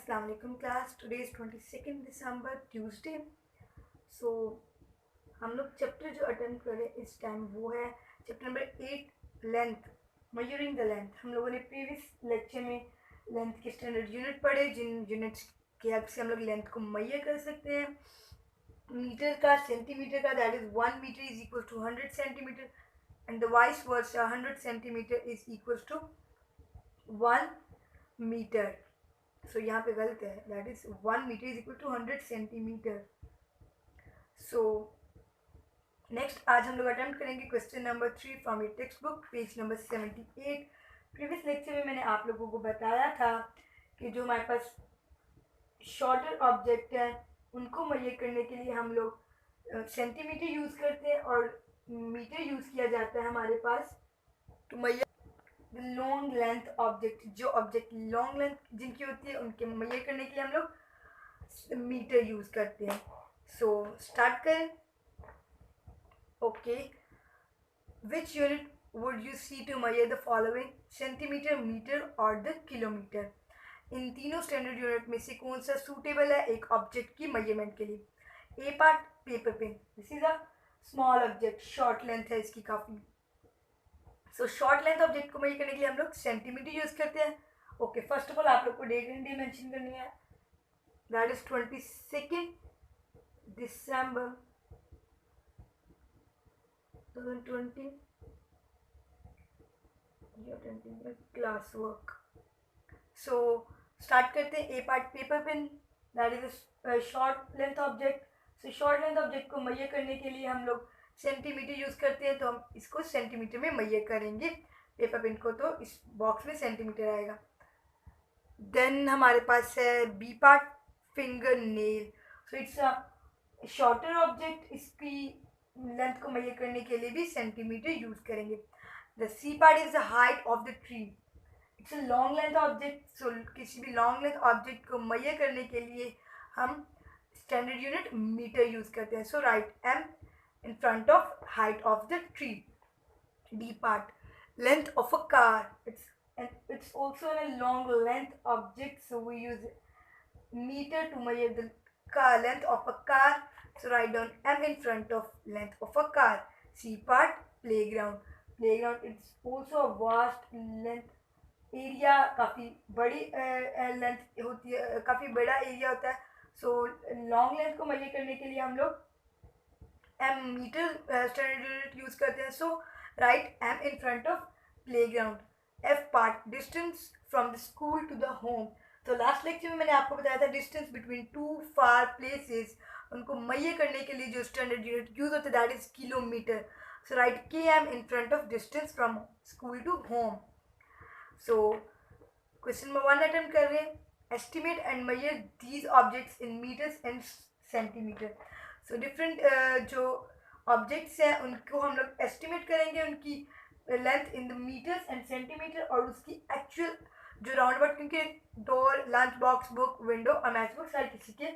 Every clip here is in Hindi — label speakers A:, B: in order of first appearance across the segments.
A: अस्सलाम वालेकुम class. Today is 22 December Tuesday. So हम लोग चैप्टर जो अटेंड करें इस टाइम वो है chapter number 8, length, measuring the length. हम लोगों ने प्रीवियस लेक्चर में लेंथ के स्टैंडर्ड यूनिट पढ़े, जिन यूनिट्स की हेल्प से हम लोग लेंथ को मैयर कर सकते हैं। मीटर का, सेंटीमीटर का, that is 1 metre is equal to 100 centimetre and the vice versa 100 centimetre is equal to 1 metre. So यहाँ पे गलत है, that is 1 metre is equal to 100 centimetre. So next आज हम लोग अटेम्प्ट करेंगे question number 3 from your text book, page number 78। Previous lecture में मैंने आप लोगों को बताया था कि जो हमारे पास शॉर्टर ऑब्जेक्ट है उनको मेजर करने के लिए हम लोग सेंटीमीटर यूज़ करते हैं और मीटर यूज़ किया जाता है हमारे पास two major long length object. जो ऑब्जेक्ट लॉन्ग लेंथ जिनकी होती है उनके मेजर करने के लिए हम लोग मीटर यूज़ करते हैं। सो स्टार्ट करें। Okay, which unit would you see to measure the following? Centimetre, metre और द किलोमीटर। इन तीनों स्टैंडर्ड यूनिट में से कौन सा सूटेबल है एक ऑब्जेक्ट की मेजरमेंट के लिए? A part, paper pen. This is a small object, short length है इसकी काफ़ी। सो शॉर्ट लेंथ ऑब्जेक्ट को मेजर करने के लिए हम लोग सेंटीमीटर यूज करते हैं। ओके, फर्स्ट ऑफ ऑल आप लोग को डेट एंड डे मेंशन करनी है, that is 22 December 2020। Class work. So start करते हैं। A part, paper pen, that is short length object. So short length object को मेजर करने के लिए हम लोग सेंटीमीटर यूज करते हैं, तो हम इसको सेंटीमीटर में मेजर करेंगे। पेपर पेन को तो इस बॉक्स में सेंटीमीटर आएगा। देन हमारे पास है B part, finger nail. So it's a shorter object, इसकी लेंथ को मेजर करने के लिए भी सेंटीमीटर यूज करेंगे। The C part is the height of the tree. It's a long length object. So किसी भी लॉन्ग लेंथ ऑब्जेक्ट को मेजर करने के लिए हम स्टैंडर्ड यूनिट मीटर यूज करते हैं। So write m in front of height of the tree. D part, length of a car. It's also a long length object, so we use meter to measure the car length of a car. So write down M in front of length of a car. C part, playground. Playground, it's also a vast length area, काफ़ी बड़ी लेंथ होती है, काफ़ी बड़ा एरिया होता है। सो लॉन्ग लेंथ को मेजर करने के लिए हम लोग m metre standard unit use करते हैं। So write m in front of playground. F part, distance from the school to the home. तो लास्ट लेक्चर में मैंने आपको बताया था distance between two far places, उनको मेजर करने के लिए जो स्टैंडर्ड यूनिट यूज होता है that is kilometre. So write k m in front of distance from school to home. So question number 1 attempt कर रहे हैं। Estimate and measure these objects in metres and centimetre. So different जो ऑब्जेक्ट्स हैं उनको हम लोग एस्टिमेट करेंगे, उनकी length in the metres and centimetre, और उसकी एक्चुअल जो राउंड अबाउट, क्योंकि door, lunch box, book, window और मैच बुक हर किसी के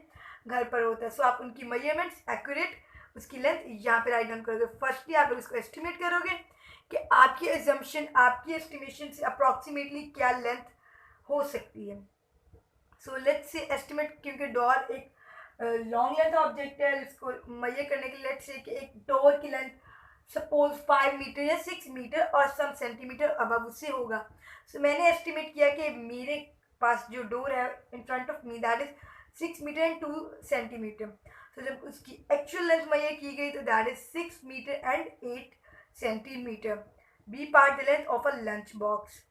A: घर पर होता है। सो आप उनकी मेजरमेंट्स एक्यूरेट, उसकी लेंथ यहाँ पे राइट डाउन करोगे। फर्स्टली आप लोग इसको एस्टिमेट करोगे कि आपकी एजम्पशन, आपकी एस्टिमेशन से अप्रॉक्सीमेटली क्या लेंथ हो सकती है। सो लेट्स से एस्टिमेट, क्योंकि डोर एक लॉन्ग लेंथ ऑब्जेक्ट है, इसको मेजर करने के लिए लेट्स से कि एक डोर की लेंथ सपोज 5 मीटर या 6 मीटर और सम सेंटीमीटर अबव उससे होगा। सो मैंने एस्टिमेट किया कि मेरे पास जो डोर है in front of me that is 6 metre and 2 centimetre. तो जब उसकी एक्चुअल लेंथ मेजर की गई तो that is 6 metre and 8 centimetre. B part, the length of a lunch box.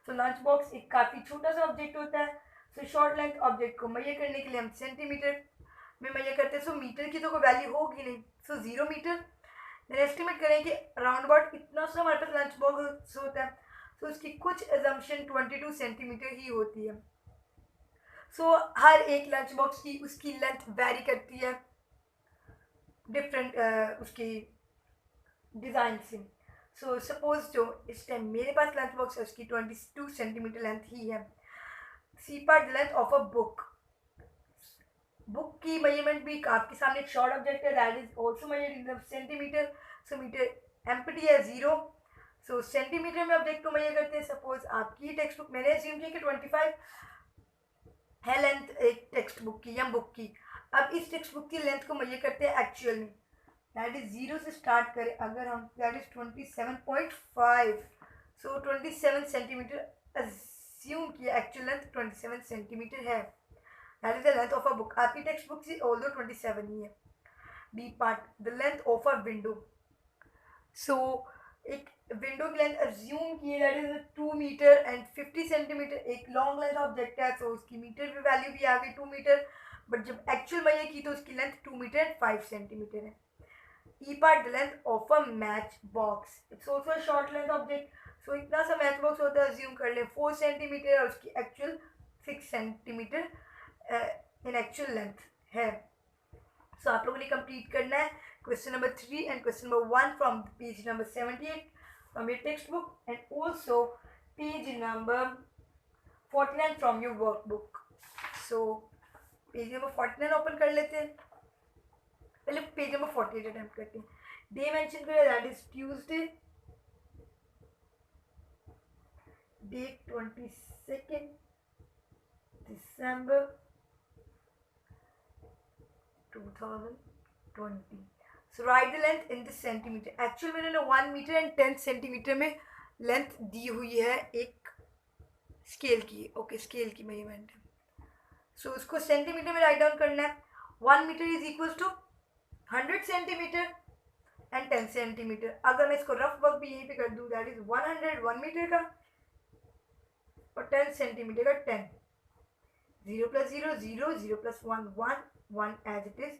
A: तो लंच बॉक्स एक काफ़ी छोटा सा ऑब्जेक्ट होता है। सो शॉर्ट लेंथ ऑब्जेक्ट को मेजर करने के लिए हम सेंटीमीटर में मेजर करते हैं। सो मीटर की तो कोई वैल्यू होगी नहीं, सो 0 मीटर। देन एस्टिमेट करें कि राउंड अबाउट इतना सा हमारे पास लंच बॉक्स होता है, सो उसकी कुछ एजम्पशन 22 सेंटीमीटर ही होती है। सो हर एक लंच बॉक्स की उसकी लेंथ वेरी करती है डिफरेंट उसकी डिज़ाइन से। सो सपोज जो इस टाइम मेरे पास लंच बॉक्स है उसकी 22 सेंटीमीटर लेंथ ही है। C part, length of a book. Book की मेजरमेंट भी आपके सामने एक शॉर्ट ऑब्जेक्ट है that is also measured in centimetre. So metre empty है 0। सो सेंटीमीटर में ऑब्जेक्ट को मेजर करते हैं। सपोज आपकी टेक्स्ट बुक मैंने अज्यूम किया कि 25 है लेंथ एक टेक्स्ट बुक की या बुक की। अब इस टेक्स्ट बुक की लेंथ को मेजर करते हैं एक्चुअल में, दैट इज 0 से स्टार्ट करें अगर हम, that is 27.5, so 27 centimetre assume किया, एक्चुअल लेंथ 27 सेंटीमीटर है, that is the length of a book. आपकी टेक्स्ट बुक से ऑल्दो 27 ही है। B part, the length of a window. So एक विंडो की लेंथ अज्यूम की है, that is 2 metre and 50 centimetre. एक लॉन्ग लेंथ ऑब्जेक्ट है तो उसकी मीटर में वैल्यू भी आ गई 2 मीटर, बट जब एक्चुअल में ये की तो उसकी लेंथ 2 मीटर एंड 5 सेंटीमीटर है। E part, the length of a match box, it's also a short length object. So इतना सा मैच बॉक्स होता है, अज्यूम कर ले 4 सेंटीमीटर और उसकी एक्चुअल 6 सेंटीमीटर इन एक्चुअल लेंथ है। सो आप लोगों ने कंप्लीट करना है question number 3 and question number 1 from page number 78 from your text book and also page number 49 from your workbook. So page number 49 open कर लेते हैं, पहले पेज नंबर 48 अटेम्प्ट करते हैं। डे मेंशन करें, that is Tuesday, date 22 December 2020। So write the length in the centimeter. Actual में इन्होंने 1 मीटर एंड 10 सेंटीमीटर में लेंथ दी हुई है एक स्केल की, ओके स्केल की मेजरमेंट है। सो उसको सेंटीमीटर में राइट डाउन करना है। 1 metre is equal to 100 centimetre and 10 centimetre. अगर मैं इसको रफ वर्क भी यहीं पे कर दूँ, दैट इज 100 1 मीटर का और 10 सेंटीमीटर का 10। 0 + 0 0, 0 + 1 1 1 एज इट इज,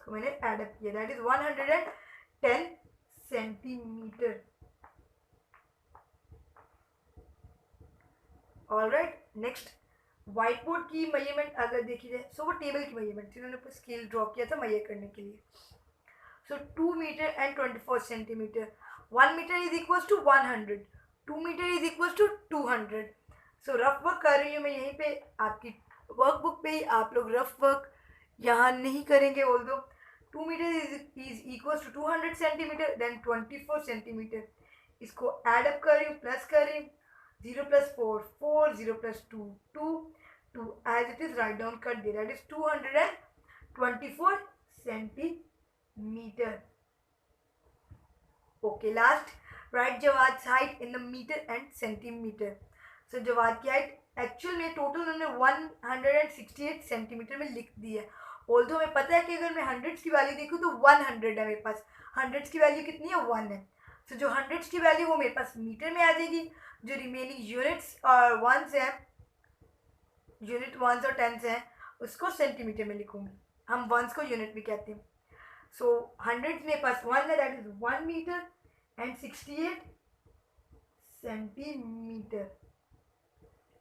A: इसको मैंने ऐड अप किया, that is 110 centimetre. Alright, next white board की मेजरमेंट अगर देखी जाए, सो वो टेबल की मेजरमेंट थी, उन्होंने स्केल ड्रॉ किया था मेजर करने के लिए। So 2 metre and 24 centimetre. 1 metre is equal to 100, 2 metre is equal to 200। So rough work कर रही हूँ मैं यहीं पे, आपकी वर्कबुक पे ही आप लोग रफ वर्क यहाँ नहीं करेंगे। Although 2 metre is equal to 200 centimetre then 24 centimetre. इसको ऐड अप कर रही हूँ, प्लस कर रही हूँ, 0 + 4 4, 0 + 2 2 2 as it is write down कर दिया, that is 224 centimetre. Okay, last write Jawad's height in the metre and centimetre. So Jawad की हाइट एक्चुअल में टोटल उन्होंने 168 सेंटीमीटर में लिख दी है। ऑल्दो हमें पता है कि अगर मैं हंड्रेड्स की वैल्यू देखूँ तो 100 है मेरे पास, हंड्रेड्स की वैल्यू कितनी है 1 है। सो जो हंड्रेड्स की वैल्यू वो मेरे पास मीटर में आ जाएगी, जो रिमेनिंग यूनिट्स और वंस हैं, यूनिट वंस और टेंस हैं, उसको सेंटीमीटर में लिखूंगी। हम वंस को यूनिट भी कहते हैं। सो हंड्रेड्स मेरे पास 1 है, that is 1 metre and 68 centimetre.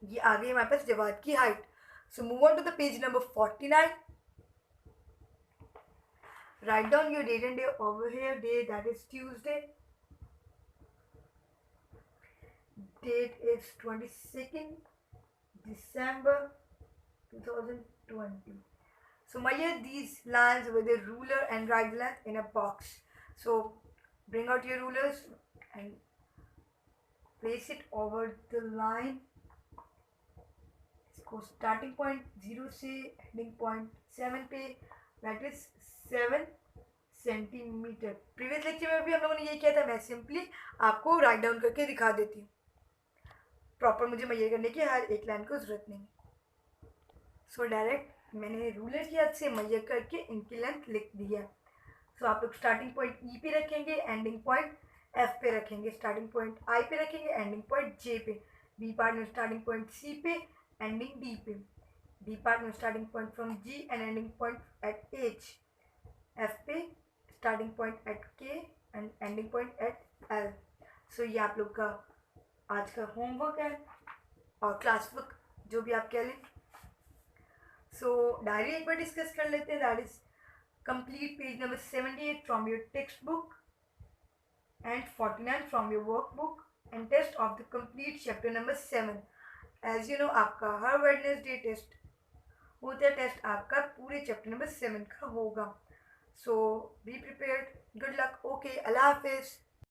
A: ये आ गई हमारे पास जवाब की height. So move on to the page number 49। Write down your date and day over here. Day, that is Tuesday. Date is 22nd December 2020. So measure these lines with a ruler and write the length in a box. So bring out your rulers and place it over the line. इसको starting point 0 से ending point 7 पे, that is 7 centimetre. Previous lecture में भी हम लोगों ने ये किया था, मैं सिंपली आपको राइट डाउन करके दिखा देती हूँ, प्रॉपर मुझे मेजर करने की हर एक लाइन को जरूरत नहीं। सो डायरेक्ट मैंने रूलर की हाथ से मेजर करके इनकी लेंथ लिख दी है। सो आप लोग स्टार्टिंग पॉइंट ई पे रखेंगे, एंडिंग पॉइंट एफ पे रखेंगे, स्टार्टिंग पॉइंट आई पे रखेंगे, एंडिंग पॉइंट जे पे। बी पार्ट में स्टार्टिंग पॉइंट सी पे, एंडिंग डी पे। डी पार्ट में starting point from G and ending point at H. F पे starting point at K and ending point at L. So ये आप लोग का आज का होमवर्क है और क्लास वर्क, जो भी आप कह लें। सो डायरी एक बार डिस्कस कर लेते हैं, that is complete page number 78 from your text book and 49 from your workbook and test of the complete chapter number 7। As you know आपका हर वेडनेसडे टेस्ट होता है, टेस्ट आपका पूरे चैप्टर नंबर 7 का होगा। So be prepared, good luck, okay, अल्लाह हाफिज़।